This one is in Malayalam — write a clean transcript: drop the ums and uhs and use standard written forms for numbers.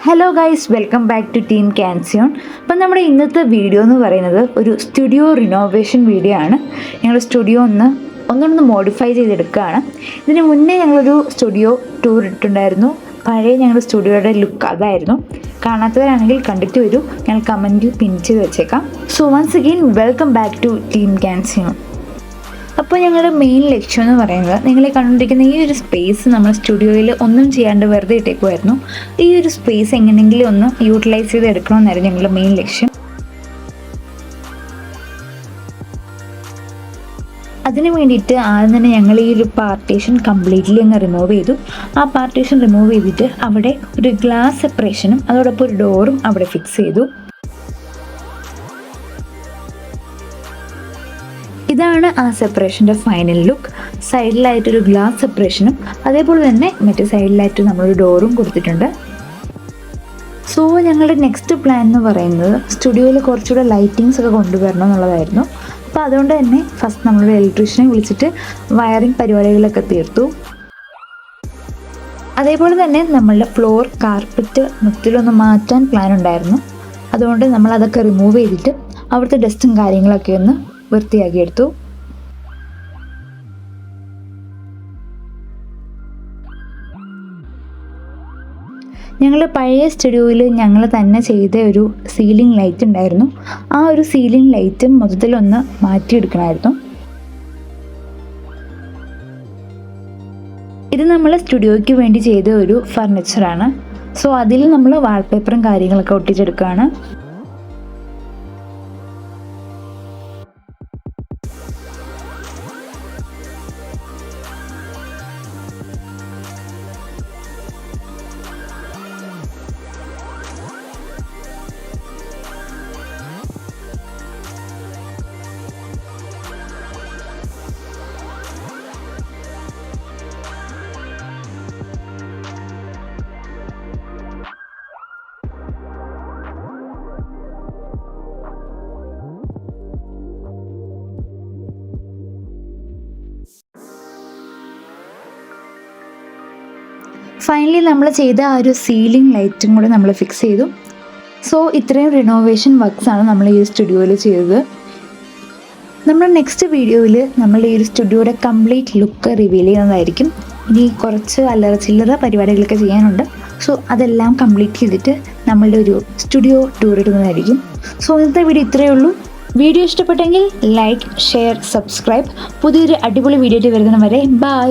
Hello guys, welcome back to team Cancion. അപ്പം നമ്മുടെ ഇന്നത്തെ വീഡിയോ എന്ന് പറയുന്നത് ഒരു സ്റ്റുഡിയോ റിനോവേഷൻ വീഡിയോ ആണ്. ഞങ്ങൾ സ്റ്റുഡിയോ ഒന്നൊന്ന് മോഡിഫൈ ചെയ്തെടുക്കുകയാണ്. ഇതിന് മുന്നേ ഞങ്ങളൊരു സ്റ്റുഡിയോ ടൂർ ഇട്ടിട്ടുണ്ടായിരുന്നു. പഴയ ഞങ്ങളുടെ സ്റ്റുഡിയോയുടെ ലുക്ക് അതായിരുന്നു. കാണാത്തവരാണെങ്കിൽ കണ്ടിട്ട് വരൂ, ഞങ്ങൾ കമൻറ്റിൽ പിൻ ചെയ്ത് വെച്ചേക്കാം. So once again welcome back to team Cancion. അപ്പോൾ ഞങ്ങളുടെ മെയിൻ ലക്ഷ്യം എന്ന് പറയുന്നത്, നിങ്ങൾ കണ്ടുകൊണ്ടിരിക്കുന്ന ഈ ഒരു സ്പേസ് നമ്മൾ സ്റ്റുഡിയോയിൽ ഒന്നും ചെയ്യാണ്ട് വെറുതെ ഇട്ടേക്കുമായിരുന്നു. ഈ ഒരു സ്പേസ് എങ്ങനെയെങ്കിലും ഒന്ന് യൂട്ടിലൈസ് ചെയ്ത് എടുക്കണമെന്നായിരുന്നു ഞങ്ങളുടെ മെയിൻ ലക്ഷ്യം. അതിന് വേണ്ടിയിട്ട് ആദ്യം തന്നെ ഞങ്ങൾ ഈ ഒരു പാർട്ടീഷൻ കംപ്ലീറ്റ്ലി അങ്ങ് റിമൂവ് ചെയ്തു. ആ പാർട്ടീഷൻ റിമൂവ് ചെയ്തിട്ട് അവിടെ ഒരു ഗ്ലാസ് സെപ്പറേഷനും അതോടൊപ്പം ഒരു ഡോറും അവിടെ ഫിക്സ് ചെയ്തു. ഇതാണ് ആ സെപ്പറേഷൻ്റെ ഫൈനൽ ലുക്ക്. സൈഡിലായിട്ടൊരു ഗ്ലാസ് സെപ്പറേഷനും അതേപോലെ തന്നെ മറ്റേ സൈഡിലായിട്ട് നമ്മളൊരു ഡോറും കൊടുത്തിട്ടുണ്ട്. സോ ഞങ്ങളുടെ നെക്സ്റ്റ് പ്ലാൻ എന്ന് പറയുന്നത് സ്റ്റുഡിയോയിൽ കുറച്ചുകൂടെ ലൈറ്റിങ്സ് ഒക്കെ കൊണ്ടുവരണം എന്നുള്ളതായിരുന്നു. അപ്പോൾ അതുകൊണ്ട് തന്നെ ഫസ്റ്റ് നമ്മളൊരു ഇലക്ട്രീഷ്യനെ വിളിച്ചിട്ട് വയറിംഗ് പരിപാടികളൊക്കെ തീർത്തു. അതേപോലെ തന്നെ നമ്മളുടെ ഫ്ലോർ കാർപ്പറ്റ് മൊത്തത്തിലൊന്ന് മാറ്റാൻ പ്ലാൻ ഉണ്ടായിരുന്നു. അതുകൊണ്ട് നമ്മളതൊക്കെ റിമൂവ് ചെയ്തിട്ട് അവിടുത്തെ ഡസ്റ്റും കാര്യങ്ങളൊക്കെ ഒന്ന് വൃത്തിയാക്കിയെടുത്തു. ഞങ്ങൾ പഴയ സ്റ്റുഡിയോയിൽ ഞങ്ങൾ തന്നെ ചെയ്ത ഒരു സീലിംഗ് ലൈറ്റ് ഉണ്ടായിരുന്നു. ആ ഒരു സീലിംഗ് ലൈറ്റ് മൊത്തത്തിലൊന്ന് മാറ്റിയെടുക്കണമായിരുന്നു. ഇത് നമ്മൾ സ്റ്റുഡിയോയ്ക്ക് വേണ്ടി ചെയ്ത ഒരു ഫർണിച്ചറാണ്. സോ അതിൽ നമ്മൾ വാൾപേപ്പറും കാര്യങ്ങളൊക്കെ ഒട്ടിച്ചെടുക്കുകയാണ്. ഫൈനലി നമ്മൾ ചെയ്ത ആ ഒരു സീലിംഗ് ലൈറ്റും കൂടെ നമ്മൾ ഫിക്സ് ചെയ്തു. സോ ഇത്രയും റിനോവേഷൻ വർക്ക്സാണ് നമ്മൾ ഈ സ്റ്റുഡിയോയിൽ ചെയ്തത്. നമ്മുടെ നെക്സ്റ്റ് വീഡിയോയിൽ നമ്മൾ ഈ ഒരു സ്റ്റുഡിയോയുടെ കംപ്ലീറ്റ് ലുക്ക് റിവീൽ ചെയ്യുന്നതായിരിക്കും. ഇനി കുറച്ച് അല്ലറ ചില്ലറ പരിപാടികളൊക്കെ ചെയ്യാനുണ്ട്. സോ അതെല്ലാം കംപ്ലീറ്റ് ചെയ്തിട്ട് നമ്മളുടെ ഒരു സ്റ്റുഡിയോ ടൂർ ഇടുന്നതായിരിക്കും. സോ ഇന്നത്തെ വീഡിയോ ഇത്രയേ ഉള്ളൂ. വീഡിയോ ഇഷ്ടപ്പെട്ടെങ്കിൽ ലൈക്ക്, ഷെയർ, സബ്സ്ക്രൈബ്. പുതിയൊരു അടിപൊളി വീഡിയോ വരുന്നവരെ ബൈ.